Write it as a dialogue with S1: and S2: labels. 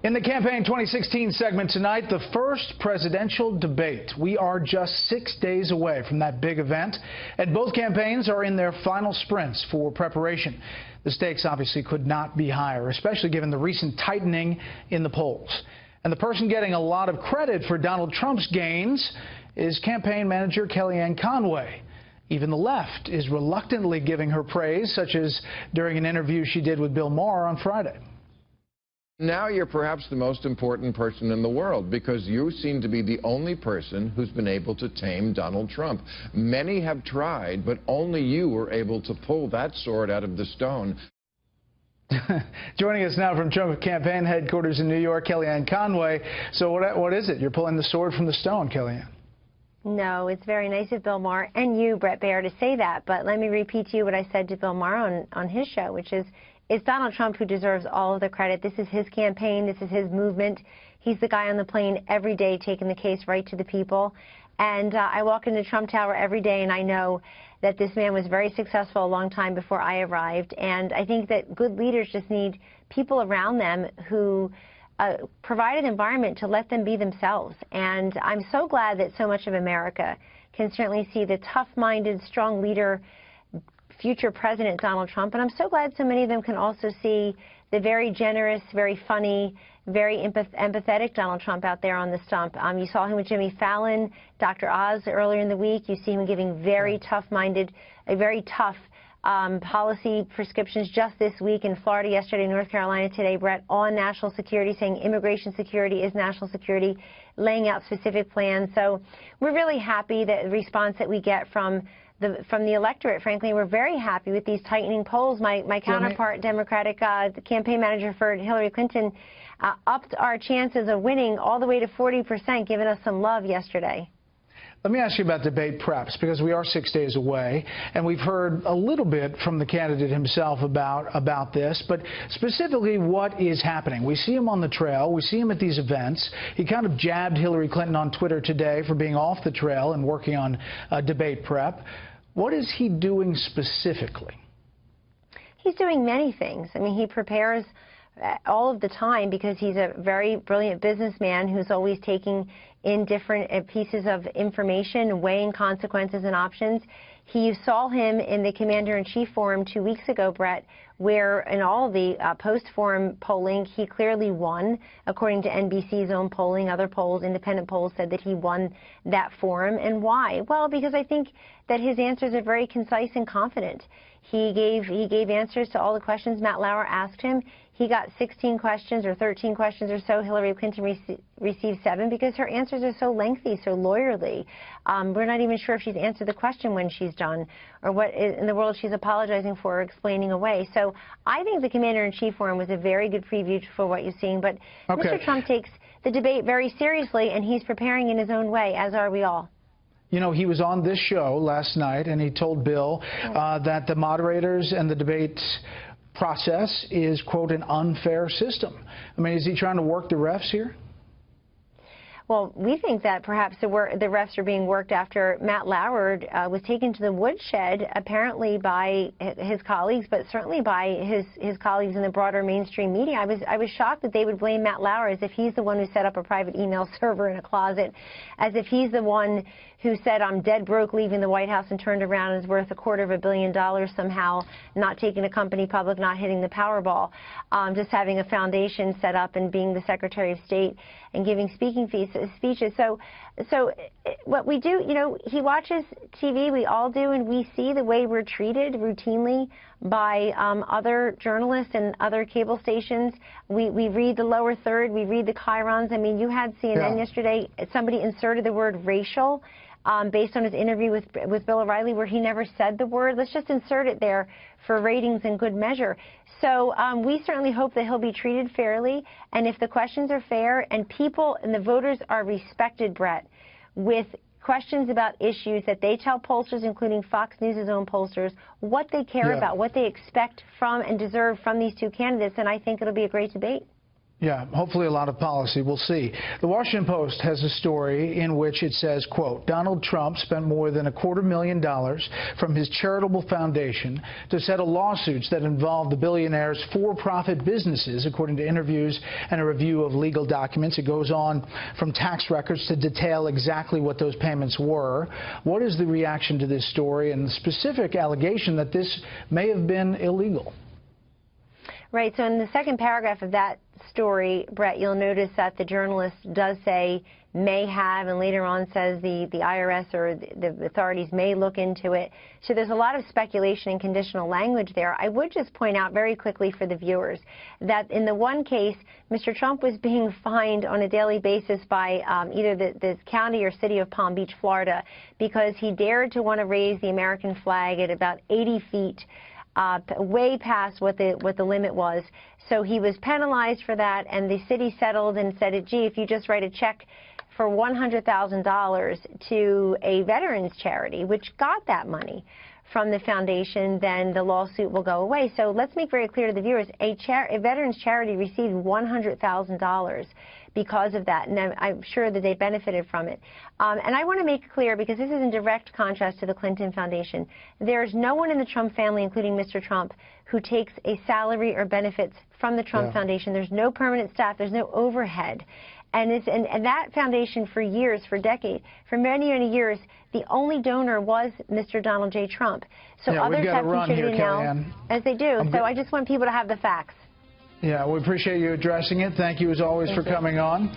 S1: In the Campaign 2016 segment tonight, the first presidential debate. We are just 6 days away from that big event, and both campaigns are in their final sprints for preparation. The stakes obviously could not be higher, especially given the recent tightening in the polls. And the person getting a lot of credit for Donald Trump's gains is campaign manager Kellyanne Conway. Even the left is reluctantly giving her praise, such as during an interview she did with Bill Maher on Friday.
S2: Now you're perhaps the most important person in the world because you seem to be the only person who's been able to tame Donald Trump. Many have tried, but only you were able to pull that sword out of the stone.
S1: Joining us now from Trump campaign headquarters in New York, Kellyanne Conway. So what is it? You're pulling the sword from the stone, Kellyanne.
S3: No, it's very nice of Bill Maher and you, Bret Baier, to say that. But let me repeat to you what I said to Bill Maher on his show, which is, it's Donald Trump who deserves all of the credit. This is his campaign. This is his movement. He's the guy on the plane every day taking the case right to the people. And I walk into Trump Tower every day, and I know that this man was very successful a long time before I arrived. And I think that good leaders just need people around them who provide an environment to let them be themselves. And I'm so glad that so much of America can certainly see the tough-minded, strong leader, future President Donald Trump, and I'm so glad so many of them can also see the very generous, very funny, very empathetic Donald Trump out there on the stump. You saw him with Jimmy Fallon, Dr. Oz earlier in the week. You see him giving very tough-minded, very tough policy prescriptions just this week in Florida, yesterday, North Carolina, today, Bret, on national security, saying immigration security is national security, laying out specific plans. So we're really happy that the response that we get from the electorate. Frankly, we're very happy with these tightening polls. My counterpart, Democratic campaign manager for Hillary Clinton, upped our chances of winning all the way to 40%, giving us some love yesterday.
S1: Let me ask you about debate preps, because we are 6 days away, and we've heard a little bit from the candidate himself about this, but specifically what is happening. We see him on the trail. We see him at these events. He kind of jabbed Hillary Clinton on Twitter today for being off the trail and working on debate prep. What is he doing specifically?
S3: He's doing many things. I mean, he prepares all of the time because he's a very brilliant businessman who's always taking in different pieces of information, weighing consequences and options. You saw him in the Commander-in-Chief Forum 2 weeks ago, Bret, where in all the post-forum polling, he clearly won. According to NBC's own polling, other polls, independent polls, said that he won that forum. And why? Well, because I think that his answers are very concise and confident. He gave answers to all the questions Matt Lauer asked him. He got 16 questions or 13 questions or so. Hillary Clinton received 7 because her answers are so lengthy, so lawyerly. We're not even sure if she's answered the question when she's done or what in the world she's apologizing for or explaining away. So I think the Commander-in-Chief Forum was a very good preview for what you're seeing. But Mr. Trump takes the debate very seriously, and he's preparing in his own way, as are we all.
S1: You know, he was on this show last night, and he told Bill that the moderators and the debate process is, quote, an unfair system. I mean, is he trying to work the refs here?
S3: Well, we think that perhaps the refs are being worked after Matt Lauer was taken to the woodshed, apparently by his colleagues, but certainly by his colleagues in the broader mainstream media. I was shocked that they would blame Matt Lauer as if he's the one who set up a private email server in a closet, as if he's the one who said, I'm dead broke leaving the White House, and turned around and is worth $250 million somehow, not taking a company public, not hitting the Powerball, just having a foundation set up and being the Secretary of State and giving speaking speeches. So what we do, you know, he watches TV, we all do, and we see the way we're treated routinely by other journalists and other cable stations. We read the lower third, we read the chyrons. I mean, you had CNN yesterday, somebody inserted the word racial based on his interview with Bill O'Reilly, where he never said the word. Let's just insert it there for ratings and good measure. So we certainly hope that he'll be treated fairly, and if the questions are fair and people and the voters are respected, Bret, with questions about issues that they tell pollsters, including Fox News' own pollsters, what they care about, what they expect from and deserve from these two candidates, and I think it'll be a great debate.
S1: Yeah, hopefully a lot of policy. We'll see. The Washington Post has a story in which it says, quote, Donald Trump spent more than $250,000 from his charitable foundation to settle lawsuits that involve the billionaire's for-profit businesses, according to interviews and a review of legal documents. It goes on from tax records to detail exactly what those payments were. What is the reaction to this story and the specific allegation that this may have been illegal?
S3: Right. So in the second paragraph of that story, Brett, you'll notice that the journalist does say may have, and later on says the IRS or the authorities may look into it. So there's a lot of speculation and conditional language there. I would just point out very quickly for the viewers that in the one case, Mr. Trump was being fined on a daily basis by either the county or city of Palm Beach, Florida, because he dared to want to raise the American flag at about 80 feet. Way past what the limit was. So he was penalized for that, and the city settled and said, gee, if you just write a check for $100,000 to a veterans charity, which got that money from the foundation, then the lawsuit will go away. So let's make very clear to the viewers, a veterans charity received $100,000 because of that, and I'm sure that they benefited from it. And I want to make clear, because this is in direct contrast to the Clinton Foundation, there's no one in the Trump family, including Mr. Trump, who takes a salary or benefits from the Trump Foundation. There's no permanent staff. There's no overhead. And that foundation for years, for decades, for many, many years, the only donor was Mr. Donald J. Trump. So others have contributed now, as they do. So I just want people to have the facts.
S1: Yeah, we appreciate you addressing it. Thank you, as always, for coming on.